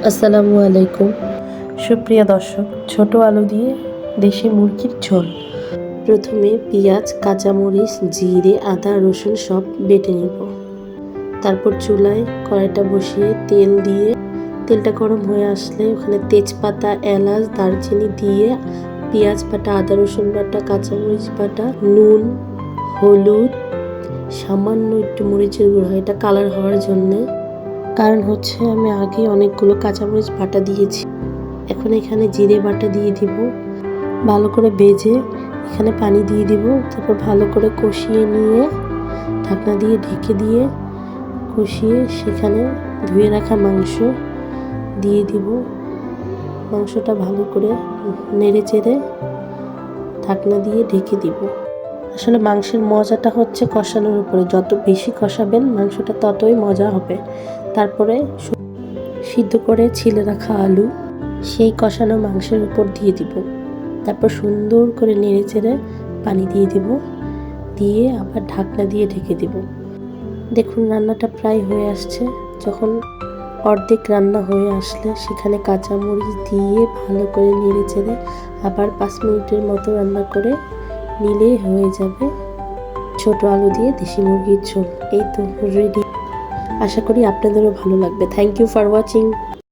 আসসালামু আলাইকুম। সুপ্রিয় দর্শক, ছোট আলু দিয়ে দেশি মুরগির ঝোল। প্রথমে পেঁয়াজ, কাঁচামরিচ, জিরে, আদা, রসুন সব বেটে নেব। তারপর চুলায় কড়াইটা বসিয়ে তেল দিয়ে তেলটা গরম হয়ে আসলে ওখানে তেজপাতা, এলাচ, দারচিনি দিয়ে পেঁয়াজ বাটা, আদা রসুন বাটা, কাঁচামরিচ বাটা, নুন, হলুদ, সামান্য একটু মরিচের গুঁড়া, এটা কালার হওয়ার জন্যে। কারণ হচ্ছে আমি আগে অনেকগুলো কাঁচামরিচ বাটা দিয়েছি। এখন এখানে জিরে বাটা দিয়ে দিব, ভালো করে ভেজে এখানে পানি দিয়ে দিব। তারপর ভালো করে কষিয়ে নিয়ে ঢাকনা দিয়ে ঢেকে দিয়ে কষিয়ে সেখানে ধুয়ে রাখা মাংস দিয়ে দিব। মাংসটা ভালো করে নেড়ে চেড়ে ঢাকনা দিয়ে ঢেকে দিব। আসলে মাংসের মজাটা হচ্ছে কষানোর উপরে, যত বেশি কষাবেন মাংসটা ততই মজা হবে। তারপরে সিদ্ধ করে ছিলে রাখা আলু সেই কষানো মাংসের উপর দিয়ে দিব। তারপর সুন্দর করে নেড়ে চেড়ে পানি দিয়ে দিব, দিয়ে আবার ঢাকনা দিয়ে ঢেকে দিব। দেখুন রান্নাটা প্রায় হয়ে আসছে। যখন অর্ধেক রান্না হয়ে আসলে সেখানে কাঁচামরিচ দিয়ে ভালো করে নেড়ে চেড়ে আবার 5 মিনিটের মতো রান্না করে নিলেই হয়ে যাবে ছোট আলু দিয়ে দেশি মুরগির ঝোল। এই তো রেডি। আশা করি আপনাদেরও ভালো লাগবে। Thank you for watching.